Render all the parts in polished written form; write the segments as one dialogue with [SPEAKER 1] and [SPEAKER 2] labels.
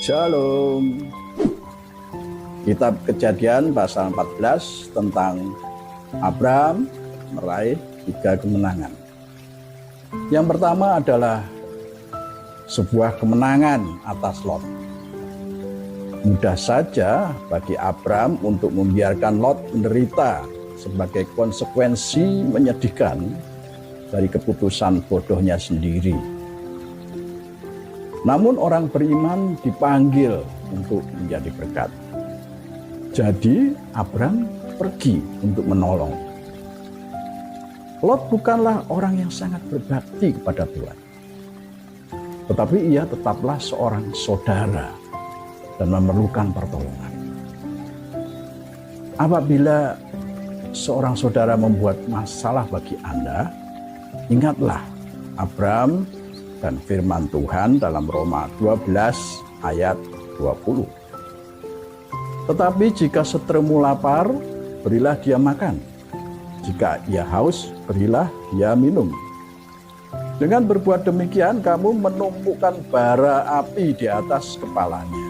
[SPEAKER 1] Shalom. Kitab Kejadian pasal 14 tentang Abraham meraih 3 kemenangan. Yang pertama adalah sebuah kemenangan atas Lot. Mudah saja bagi Abraham untuk membiarkan Lot menderita sebagai konsekuensi menyedihkan dari keputusan bodohnya sendiri. Namun orang beriman dipanggil untuk menjadi berkat. Jadi Abraham pergi untuk menolong. Lot bukanlah orang yang sangat berbakti kepada Tuhan. Tetapi ia tetaplah seorang saudara dan memerlukan pertolongan. Apabila seorang saudara membuat masalah bagi Anda, ingatlah Abraham dan firman Tuhan dalam Roma 12 ayat 20. Tetapi jika seteremu lapar, berilah dia makan. Jika ia haus, berilah dia minum. Dengan berbuat demikian, kamu menumpukan bara api di atas kepalanya.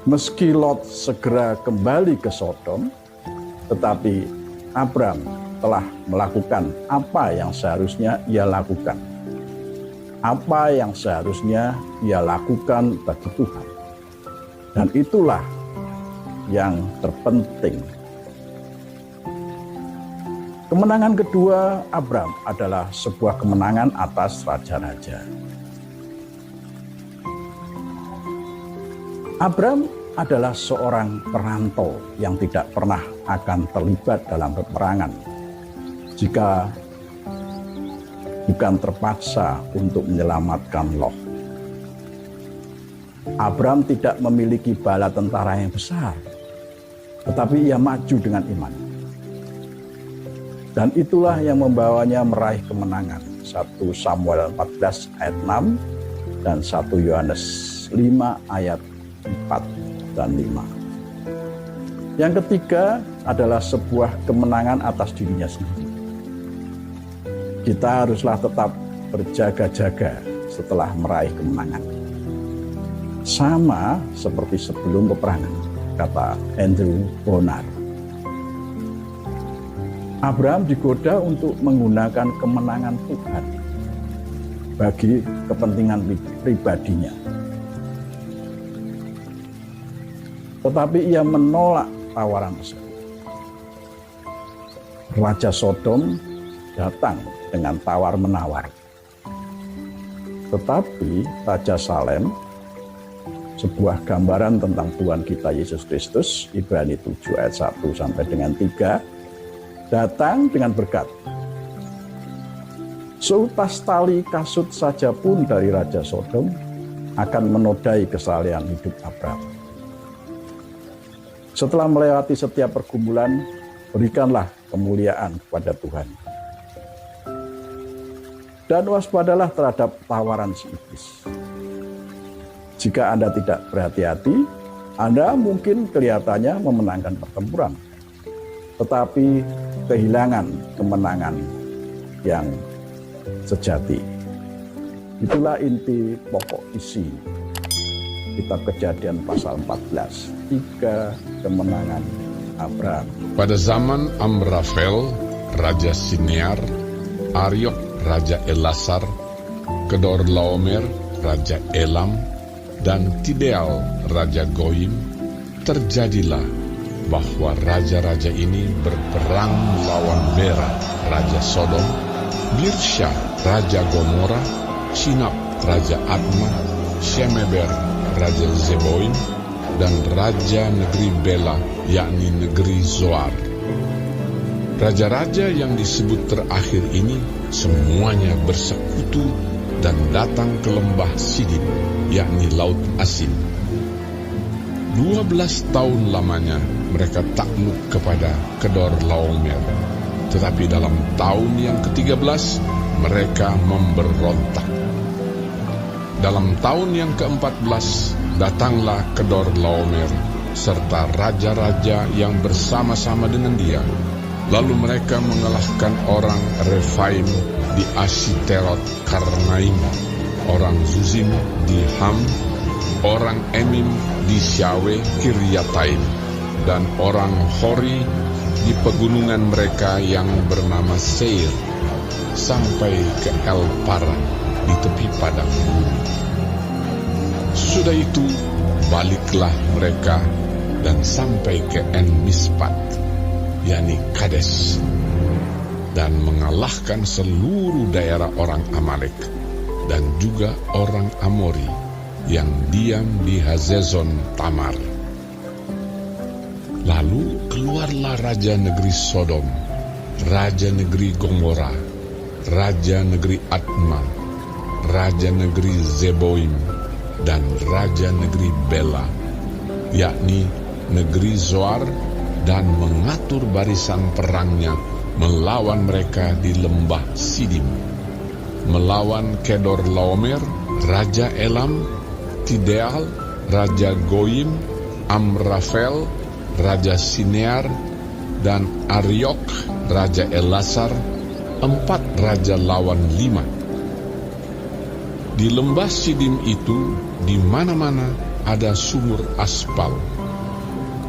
[SPEAKER 1] Meski Lot segera kembali ke Sodom, tetapi Abraham telah melakukan apa yang seharusnya ia lakukan. Apa yang seharusnya ia lakukan bagi Tuhan. Dan itulah yang terpenting. Kemenangan kedua Abraham adalah sebuah kemenangan atas raja-raja. Abraham adalah seorang perantau yang tidak pernah akan terlibat dalam peperangan jika bukan terpaksa untuk menyelamatkan Lot. Abraham tidak memiliki bala tentara yang besar, tetapi ia maju dengan iman. Dan itulah yang membawanya meraih kemenangan. 1 Samuel 14 ayat 6 dan 1 Yohanes 5 ayat 4 dan 5. Yang ketiga adalah sebuah kemenangan atas dirinya sendiri. Kita haruslah tetap berjaga-jaga setelah meraih kemenangan. Sama seperti sebelum peperangan, kata Andrew Bonar. Abraham digoda untuk menggunakan kemenangan Tuhan bagi kepentingan pribadinya. Tetapi ia menolak tawaran tersebut. Raja Sodom datang dengan tawar-menawar. Tetapi Raja Salem, sebuah gambaran tentang Tuhan kita Yesus Kristus, Ibrani 7 ayat 1 sampai dengan 3, datang dengan berkat. Seutas tali kasut saja pun dari Raja Sodom akan menodai kesalehan hidup Abraham. Setelah melewati setiap pergumulan, berikanlah kemuliaan kepada Tuhan. Dan waspadalah terhadap tawaran si iblis. Jika Anda tidak berhati-hati, Anda mungkin kelihatannya memenangkan pertempuran, tetapi kehilangan kemenangan yang sejati. Itulah inti pokok isi Kitab Kejadian pasal 14, 3 kemenangan Abraham.
[SPEAKER 2] Pada zaman Amrafel, Raja Sinear, Ariok, Raja Elasar, Kedorlaomer, Raja Elam, dan Tideal, Raja Goyim, terjadilah bahwa raja-raja ini berperang melawan Bera, Raja Sodom, Birsha, Raja Gomora, Sinab, Raja Adma, Shemeber, Raja Zeboim, dan Raja negeri Bela, yakni negeri Zoar. Raja-raja yang disebut terakhir ini semuanya bersekutu dan datang ke lembah Sidim, yakni Laut Asin. 12 tahun lamanya mereka takluk kepada Kedorlaomer. Tetapi dalam tahun yang ke-13 mereka memberontak. Dalam tahun yang ke-14 datanglah Kedorlaomer serta raja-raja yang bersama-sama dengan dia. Lalu mereka mengalahkan orang Refaim di Ashiterot Karnaim orang Zuzim di Ham, orang Emim di Syawe Kiryataim, dan orang Hori di pegunungan mereka yang bernama Seir, sampai ke El Paran di tepi padang bumi. Sudah itu, baliklah mereka dan sampai ke En Mispat, yakni Kades, dan mengalahkan seluruh daerah orang Amalek dan juga orang Amori yang diam di Hazezon Tamar. Lalu keluarlah raja negeri Sodom, raja negeri Gomora, raja negeri Adma, raja negeri Zeboim, dan raja negeri Bela, yakni negeri Zoar, dan mengatur barisan perangnya melawan mereka di lembah Sidim, melawan Kedor Laomer, raja Elam, Tideal, raja Goyim, Amrafel, raja Sinear, dan Ariok, raja Elasar, 4 raja lawan 5. Di lembah Sidim itu, di mana-mana ada sumur aspal.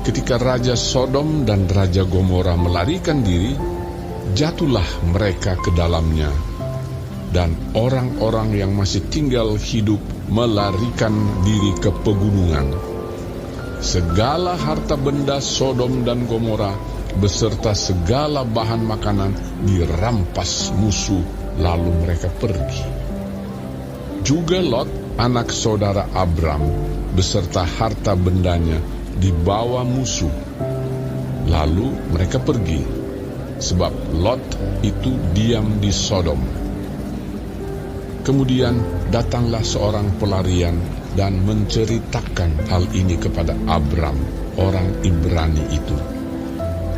[SPEAKER 2] Ketika raja Sodom dan raja Gomora melarikan diri, jatuhlah mereka ke dalamnya, dan orang-orang yang masih tinggal hidup melarikan diri ke pegunungan. Segala harta benda Sodom dan Gomora beserta segala bahan makanan dirampas musuh, lalu mereka pergi. Juga Lot, anak saudara Abram, beserta harta bendanya dibawa musuh, lalu mereka pergi, sebab Lot itu diam di Sodom. Kemudian datanglah seorang pelarian dan menceritakan hal ini kepada Abram, orang Ibrani itu,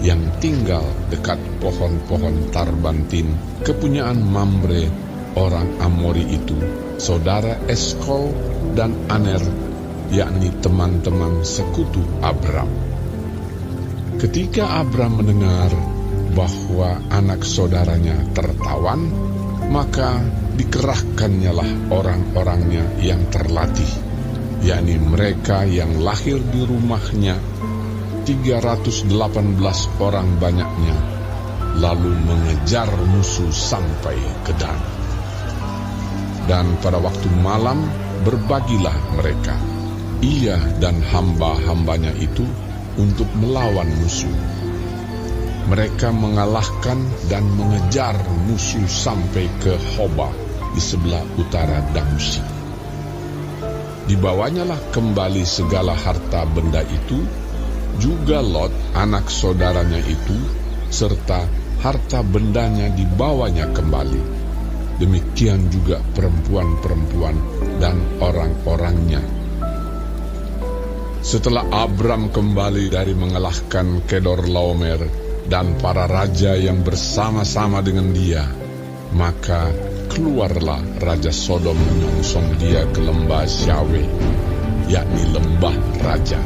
[SPEAKER 2] yang tinggal dekat pohon-pohon tarbantin kepunyaan Mamre, orang Amori itu, saudara Eskol dan Aner, yakni teman-teman sekutu Abram. Ketika Abram mendengar bahwa anak saudaranya tertawan, maka dikerahkannyalah orang-orangnya yang terlatih, yakni mereka yang lahir di rumahnya, 318 orang banyaknya, lalu mengejar musuh sampai ke Dan. Dan pada waktu malam berbagilah mereka, ia dan hamba-hambanya itu, untuk melawan musuh. Mereka mengalahkan dan mengejar musuh sampai ke Hoba di sebelah utara Damsik. Dibawanyalah kembali segala harta benda itu, juga Lot, anak saudaranya itu, serta harta bendanya dibawanya kembali. Demikian juga perempuan-perempuan dan orang-orangnya. Setelah Abram kembali dari mengalahkan Kedor Laomer dan para raja yang bersama-sama dengan dia, maka keluarlah raja Sodom menyongsong dia ke lembah Syawe, yakni lembah raja.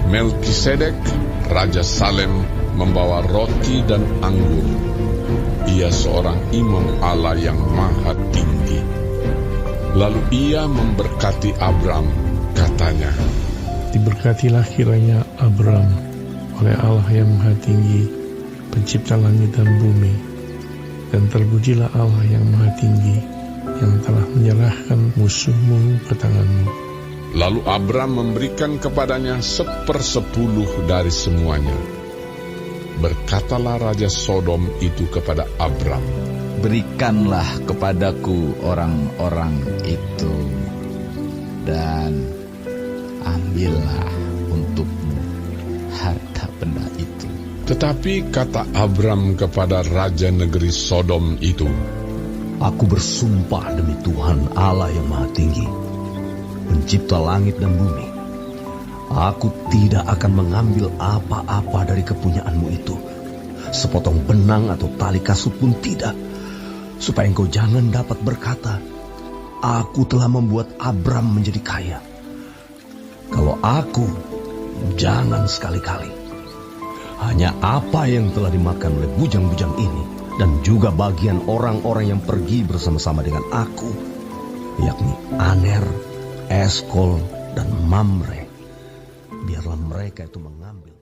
[SPEAKER 2] Melkisedek, raja Salem, membawa roti dan anggur. Ia seorang imam Allah yang maha tinggi. Lalu ia memberkati Abram, katanya,
[SPEAKER 3] "Diberkatilah kiranya Abram oleh Allah yang maha tinggi, pencipta langit dan bumi, dan terpujilah Allah yang maha tinggi, yang telah menyerahkan musuhmu ke tanganmu."
[SPEAKER 2] Lalu Abram memberikan kepadanya 1/10 dari semuanya. Berkatalah raja Sodom itu kepada Abram,
[SPEAKER 4] "Berikanlah kepadaku orang-orang itu, dan ambillah untukmu harta benda itu."
[SPEAKER 2] Tetapi kata Abram kepada raja negeri Sodom itu,
[SPEAKER 5] "Aku bersumpah demi Tuhan Allah yang maha tinggi, pencipta langit dan bumi, aku tidak akan mengambil apa-apa dari kepunyaanmu itu, sepotong benang atau tali kasut pun tidak, supaya engkau jangan dapat berkata, 'Aku telah membuat Abram menjadi kaya.' Kalau aku, jangan sekali-kali. Hanya apa yang telah dimakan oleh bujang-bujang ini, dan juga bagian orang-orang yang pergi bersama-sama dengan aku, yakni Aner, Eskol, dan Mamre. Biarlah mereka itu mengambil